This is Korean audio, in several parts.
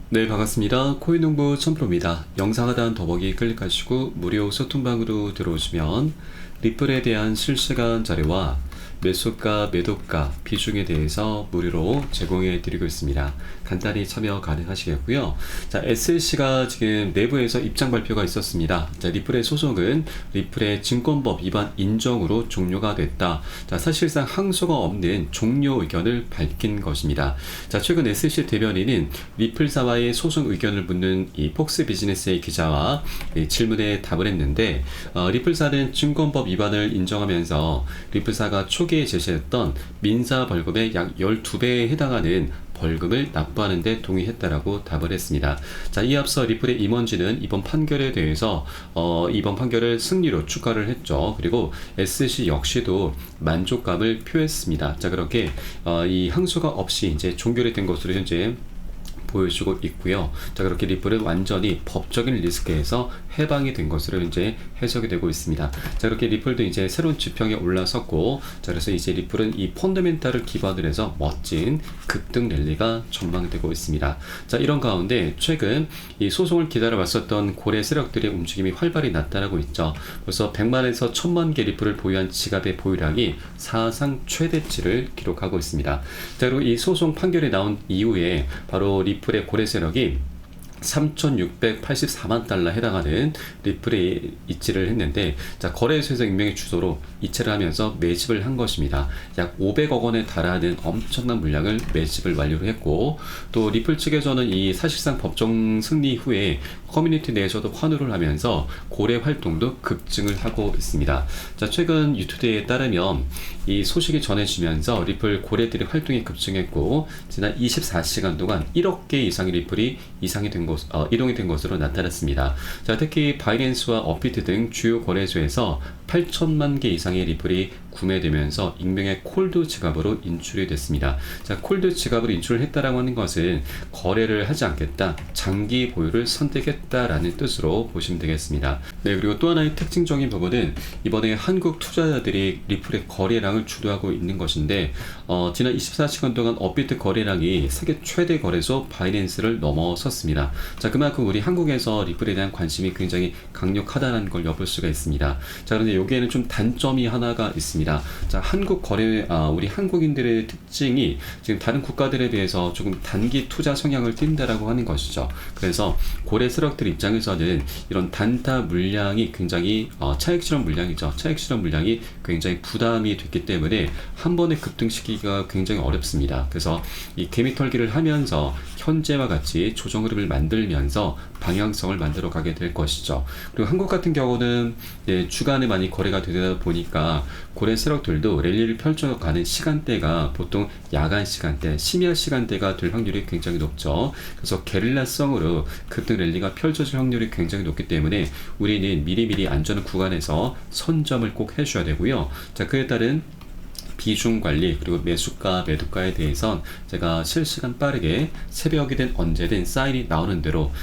네, 반갑습니다. 코인농부 천프로입니다. 영상 하단 더보기 클릭하시고 무료 소통방으로 들어오시면 리플에 대한 실시간 자료와 매수가, 매도가, 비중에 대해서 무료로 제공해 드리고 있습니다. 간단히 참여 가능하시겠고요. 자, SEC가 지금 내부에서 입장 발표가 있었습니다. 자, 리플의 소송은 리플의 증권법 위반 인정으로 종료가 됐다. 자, 사실상 항소가 없는 종료 의견을 밝힌 것입니다. 자, 최근 SEC 대변인은 리플사와의 소송 의견을 묻는 이 폭스 비즈니스의 기자와 질문에 답을 했는데, 리플사는 증권법 위반을 인정하면서 리플사가 초기에 제시했던 민사 벌금의 약 12배에 해당하는 벌금을 납부하는 데 동의했다라고 답을 했습니다. 자, 이에 앞서 리플의 임원진은 이번 판결에 대해서 이번 판결을 승리로 축하를 했죠. 그리고 SC 역시도 만족감을 표했습니다. 자, 그렇게 이 항소가 없이 이제 종결이 된 것으로 현재 보여주고 있고요. 자, 그렇게 리플은 완전히 법적인 리스크에서 해방이 된 것으로 현재 해석이 되고 있습니다. 자, 그렇게 리플도 이제 새로운 지평에 올라섰고, 자, 그래서 이제 리플은 이 펀더멘탈을 기반으로 해서 멋진 급등 랠리가 전망되고 있습니다. 자, 이런 가운데 최근 이 소송을 기다려왔었던 고래 세력들의 움직임이 활발히 나타나고 있죠. 벌써 100만에서 1000만 개 리플을 보유한 지갑의 보유량이 사상 최대치를 기록하고 있습니다. 자, 그리고 이 소송 판결이 나온 이후에 바로 리플의 고래 세력이 3,684만 달러 해당하는 리플에 이체를 했는데, 자, 거래소에서 익명의 주소로 이체를 하면서 매집을 한 것입니다. 약 500억 원에 달하는 엄청난 물량을 매집을 완료를 했고, 또 리플 측에서는 이 사실상 법정 승리 후에 커뮤니티 내에서도 환호를 하면서 고래 활동도 급증을 하고 있습니다. 자, 최근 유투데이에 따르면 이 소식이 전해지면서 리플 고래들의 활동이 급증했고, 지난 24시간 동안 1억 개 이상의 리플이 이동이 된 것으로 나타났습니다. 자, 특히 바이낸스와 업비트 등 주요 거래소에서 8천만 개 이상의 리플이 구매되면서 익명의 콜드 지갑으로 인출이 됐습니다. 자, 콜드 지갑으로 인출을 했다라고 하는 것은 거래를 하지 않겠다, 장기 보유를 선택했다라는 뜻으로 보시면 되겠습니다. 네, 그리고 또 하나의 특징적인 부분은 이번에 한국 투자자들이 리플의 거래량을 주도하고 있는 것인데, 지난 24시간 동안 업비트 거래량이 세계 최대 거래소 바이낸스를 넘어섰습니다. 자, 그만큼 우리 한국에서 리플에 대한 관심이 굉장히 강력하다는 걸 엿볼 수가 있습니다. 자, 그런데 여기에는 좀 단점이 하나가 있습니다. 자, 우리 한국인들의 특징이 지금 다른 국가들에 비해서 조금 단기 투자 성향을 띈다라고 하는 것이죠. 그래서 고래 세력들 입장에서는 이런 단타 물량이 굉장히 차익 실현 물량이죠. 차익 실현 물량이 굉장히 부담이 됐기 때문에 한 번에 급등시키기가 굉장히 어렵습니다. 그래서 이 개미털기를 하면서 현재와 같이 조정 흐름을 만들면서 방향성을 만들어 가게 될 것이죠. 그리고 한국 같은 경우는 주간에 많이 거래가 되다 보니까 고래 세력들도 랠리를 펼쳐가는 시간대가 보통 야간 시간대, 심야 시간대가 될 확률이 굉장히 높죠. 그래서 게릴라성으로 급등 랠리가 펼쳐질 확률이 굉장히 높기 때문에 우리는 미리미리 안전한 구간에서 선점을 꼭 해줘야 되고요. 자, 그에 따른 비중 관리, 그리고 매수가, 매도가에 대해선 제가 실시간 빠르게 새벽이든 언제든 사인이 나오는 대로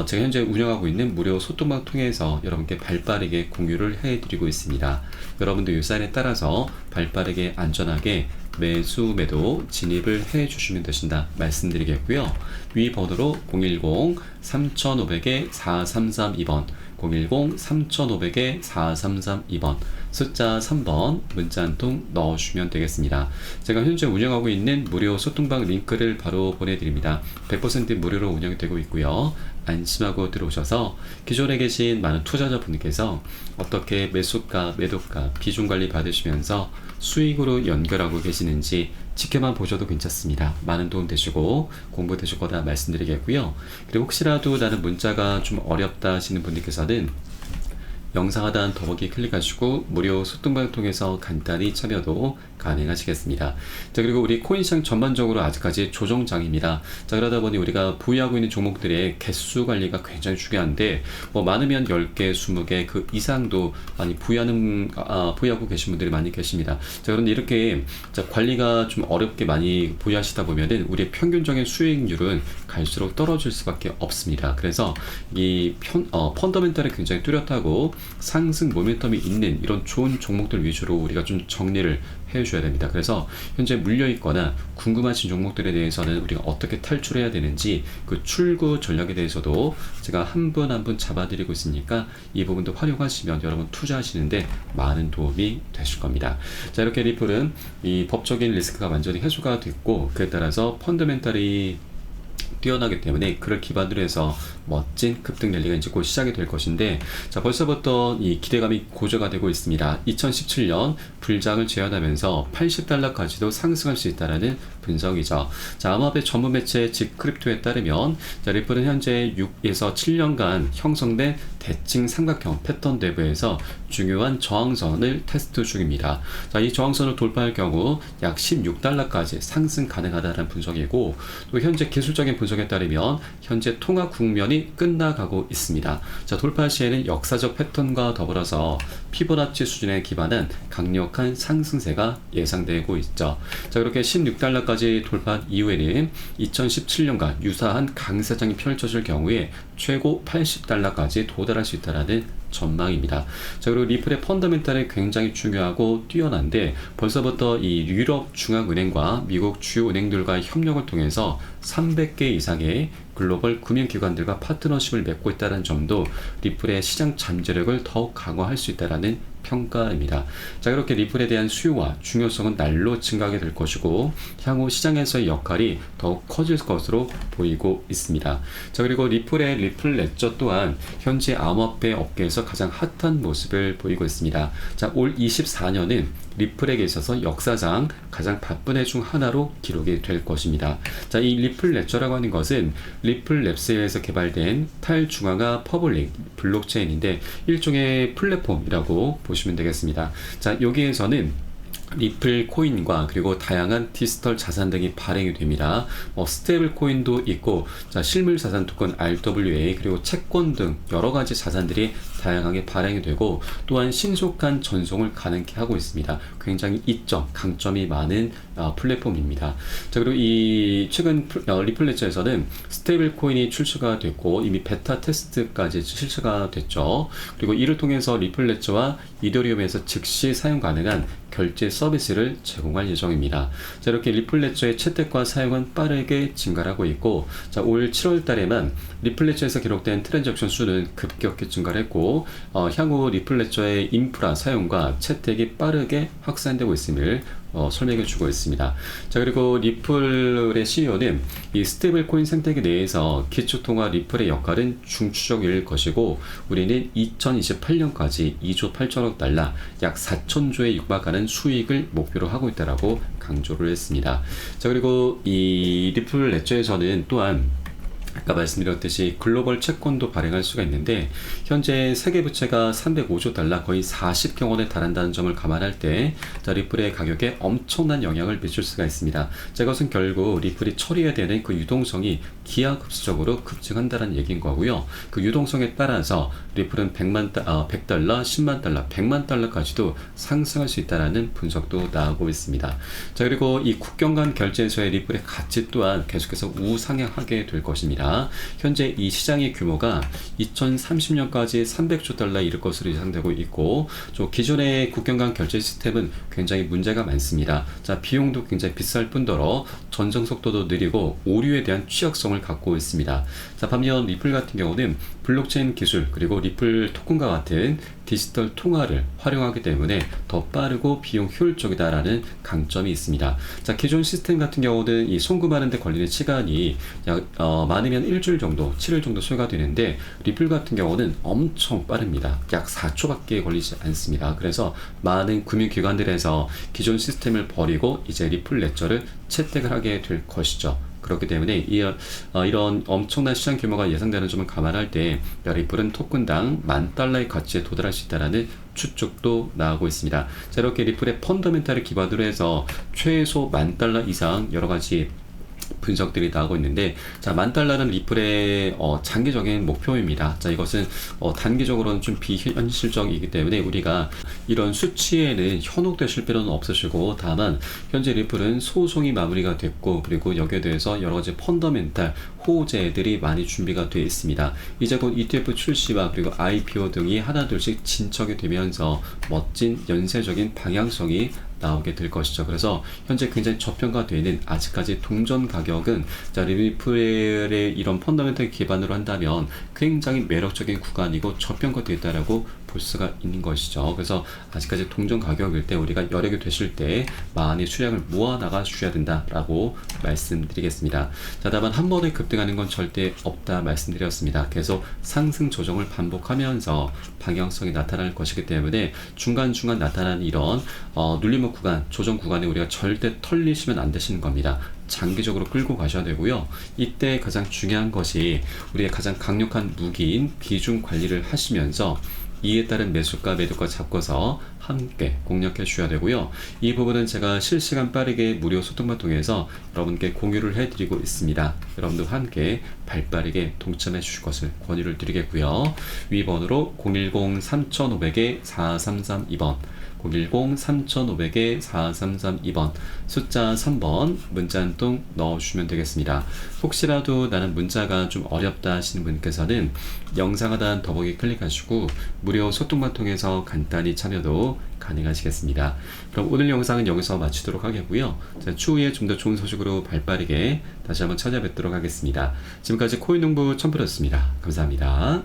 제가 현재 운영하고 있는 무료 소통방 통해서 여러분께 발빠르게 공유를 해드리고 있습니다. 여러분도 이 사인에 따라서 발빠르게 안전하게 매수, 매도 진입을 해주시면 되신다 말씀드리겠고요. 위 번호로 010-3500-4332번 010-3500-4332번 숫자 3번 문자 한 통 넣어주시면 되겠습니다. 제가 현재 운영하고 있는 무료 소통방 링크를 바로 보내드립니다. 100% 무료로 운영이 되고 있고요. 안심하고 들어오셔서 기존에 계신 많은 투자자분께서 어떻게 매수가, 매도가, 비중 관리 받으시면서 수익으로 연결하고 계시는지 지켜만 보셔도 괜찮습니다. 많은 도움 되시고 공부 되실 거다 말씀드리겠고요. 그리고 혹시라도 나는 문자가 좀 어렵다 하시는 분들께서는 영상 하단 더보기 클릭하시고 무료 소통방을 통해서 간단히 참여도 가능하시겠습니다. 자, 그리고 우리 코인시장 전반적으로 아직까지 조정장입니다. 자, 그러다 보니 우리가 보유하고 있는 종목들의 개수 관리가 굉장히 중요한데, 많으면 10개, 20개 그 이상도 많이 보유하고 계신 분들이 많이 계십니다. 자, 그런데 이렇게 관리가 좀 어렵게 많이 보유하시다 보면은 우리의 평균적인 수익률은 갈수록 떨어질 수밖에 없습니다. 그래서 이 펀더멘털이 굉장히 뚜렷하고 상승 모멘텀이 있는 이런 좋은 종목들 위주로 우리가 좀 정리를 해줘야 됩니다. 그래서 현재 물려 있거나 궁금하신 종목들에 대해서는 우리가 어떻게 탈출해야 되는지 그 출구 전략에 대해서도 제가 한 분 한 분 잡아드리고 있으니까 이 부분도 활용하시면 여러분 투자하시는데 많은 도움이 되실 겁니다. 자, 이렇게 리플은 이 법적인 리스크가 완전히 해소가 됐고, 그에 따라서 펀더멘탈이 뛰어나기 때문에 그를 기반으로 해서 멋진 급등 랠리가 이제 곧 시작이 될 것인데, 자, 벌써부터 이 기대감이 고조가 되고 있습니다. 2017년 불장을 재현하면서 $80까지도 상승할 수 있다라는 분석이죠. 자, 암호화폐 전문 매체 직크립토에 따르면, 자, 리플은 현재 6에서 7년간 형성된 대칭 삼각형 패턴 대부에서 중요한 저항선을 테스트 중입니다. 자, 이 저항선을 돌파할 경우 약 $16까지 상승 가능하다는 분석이고, 또 현재 기술적인 분석에 따르면 현재 통화 국면이 끝나가고 있습니다. 자, 돌파 시에는 역사적 패턴과 더불어서 피보나치 수준에 기반한 강력한 상승세가 예상되고 있죠. 자, 그렇게 $16까지 돌파한 이후에는 2017년과 유사한 강세장이 펼쳐질 경우에 최고 $80까지 도달할 수 있다는 전망입니다. 자, 그리고 리플의 펀더멘탈이 굉장히 중요하고 뛰어난데, 벌써부터 이 유럽 중앙은행과 미국 주요 은행들과의 협력을 통해서 300개 이상의 글로벌 금융기관들과 파트너십을 맺고 있다는 점도 리플의 시장 잠재력을 더욱 강화할 수 있다는 평가입니다. 자, 그렇게 리플에 대한 수요와 중요성은 날로 증가하게 될 것이고, 향후 시장에서의 역할이 더욱 커질 것으로 보이고 있습니다. 자, 그리고 리플의 리플 레저 또한 현재 암호화폐 업계에서 가장 핫한 모습을 보이고 있습니다. 자, 올 24년은 리플에게 있어서 역사상 가장 바쁜 해 중 하나로 기록이 될 것입니다. 자, 이 리플 레저라고 하는 것은 리플 랩스에서 개발된 탈중앙화 퍼블릭 블록체인인데 일종의 플랫폼이라고 보시면 되겠습니다. 자, 여기에서는 리플 코인과 그리고 다양한 디지털 자산 등이 발행이 됩니다. 스테이블 코인도 있고, 자, 실물 자산 토큰 RWA 그리고 채권 등 여러 가지 자산들이 다양하게 발행이 되고, 또한 신속한 전송을 가능케 하고 있습니다. 굉장히 이점, 강점이 많은 플랫폼입니다. 자, 그리고 이 최근 리플 레저에서는 스테이블 코인이 출시가 됐고 이미 베타 테스트까지 실시가 됐죠. 그리고 이를 통해서 리플 레저와 이더리움에서 즉시 사용 가능한 결제 서비스를 제공할 예정입니다. 자, 이렇게 리플 레저의 채택과 사용은 빠르게 증가하고 있고, 자, 올 7월 달에만 리플 레저에서 기록된 트랜잭션 수는 급격히 증가를 했고, 향후 리플 레저의 인프라 사용과 채택이 빠르게 확산되고 있음을 설명해 주고 있습니다. 자, 그리고 리플의 CEO는 이 스테이블 코인 생태계 내에서 기초통화 리플의 역할은 중추적일 것이고, 우리는 2028년까지 2조 8천억 달러 약 4천조에 육박하는 수익을 목표로 하고 있다라고 강조를 했습니다. 자, 그리고 이 리플 레저에서는 또한 아까 말씀드렸듯이 글로벌 채권도 발행할 수가 있는데, 현재 세계 부채가 305조 달러 거의 40경 원에 달한다는 점을 감안할 때, 자, 리플의 가격에 엄청난 영향을 미칠 수가 있습니다. 자, 이것은 결국 리플이 처리해야 되는 그 유동성이 기하급수적으로 급증한다는 얘기인 거고요. 그 유동성에 따라서 리플은 100달러, 10만 달러, 100만 달러까지도 상승할 수 있다는 분석도 나오고 있습니다. 자, 그리고 이 국경 간 결제에서의 리플의 가치 또한 계속해서 우상향하게 될 것입니다. 현재 이 시장의 규모가 2030년까지 300조 달러에 이를 것으로 예상되고 있고, 기존의 국경 간 결제 시스템은 굉장히 문제가 많습니다. 자, 비용도 굉장히 비쌀 뿐더러 전송 속도도 느리고 오류에 대한 취약성을 갖고 있습니다. 자, 반면 리플 같은 경우는 블록체인 기술 그리고 리플 토큰과 같은 디지털 통화를 활용하기 때문에 더 빠르고 비용 효율적이다라는 강점이 있습니다. 자, 기존 시스템 같은 경우는 이 송금하는 데 걸리는 시간이 약 많으면 일주일 정도, 7일 정도 소요가 되는데, 리플 같은 경우는 엄청 빠릅니다. 약 4초밖에 걸리지 않습니다. 그래서 많은 금융기관들에서 기존 시스템을 버리고 이제 리플 레저를 채택을 하게 될 것이죠. 그렇기 때문에 이런 엄청난 시장 규모가 예상되는 점을 감안할 때 리플은 토큰당 $10,000의 가치에 도달할 수 있다는 추측도 나오고 있습니다. 자, 이렇게 리플의 펀더멘탈을 기반으로 해서 최소 $10,000 이상 여러 가지 분석들이 나오고 있는데, 자, 10,000달러는 리플의 장기적인 목표입니다. 자, 이것은 단기적으로는 좀 비현실적이기 때문에 우리가 이런 수치에는 현혹되실 필요는 없으시고, 다만 현재 리플은 소송이 마무리가 됐고, 그리고 여기에 대해서 여러 가지 펀더멘탈 호재들이 많이 준비가 되어 있습니다. 이제 곧 ETF 출시와 그리고 IPO 등이 하나둘씩 진척이 되면서 멋진 연쇄적인 방향성이 나오게 될 것이죠. 그래서 현재 굉장히 저평가되어 있는 아직까지 동전 가격은, 자, 리플의 이런 펀더멘털 기반으로 한다면 굉장히 매력적인 구간이고 저평가되어 있다라고 볼 수가 있는 것이죠. 그래서 아직까지 동전 가격일 때 우리가 여력이 되실 때 많이 수량을 모아 나가 주셔야 된다라고 말씀드리겠습니다. 자, 다만 한 번에 급등하는 건 절대 없다 말씀드렸습니다. 계속 상승 조정을 반복하면서 방향성이 나타날 것이기 때문에 중간중간 나타나는 이런 눌림목 구간, 조정 구간에 우리가 절대 털리시면 안 되시는 겁니다. 장기적으로 끌고 가셔야 되고요. 이때 가장 중요한 것이 우리의 가장 강력한 무기인 비중 관리를 하시면서 이에 따른 매수가 매도가 잡고서 함께 공략해 주셔야 되고요. 이 부분은 제가 실시간 빠르게 무료 소통만 통해서 여러분께 공유를 해드리고 있습니다. 여러분도 함께 발빠르게 동참해 주실 것을 권유를 드리겠고요. 위 번호로 010-3500-4332번 010-3500-4332번 숫자 3번 문자 한 통 넣어주시면 되겠습니다. 혹시라도 나는 문자가 좀 어렵다 하시는 분께서는 영상 하단 더보기 클릭하시고 무료 소통만 통해서 간단히 참여도 가능하시겠습니다. 그럼 오늘 영상은 여기서 마치도록 하겠고요. 자, 추후에 좀 더 좋은 소식으로 발빠르게 다시 한번 찾아뵙도록 하겠습니다. 지금까지 코인농부 첨프였습니다. 감사합니다.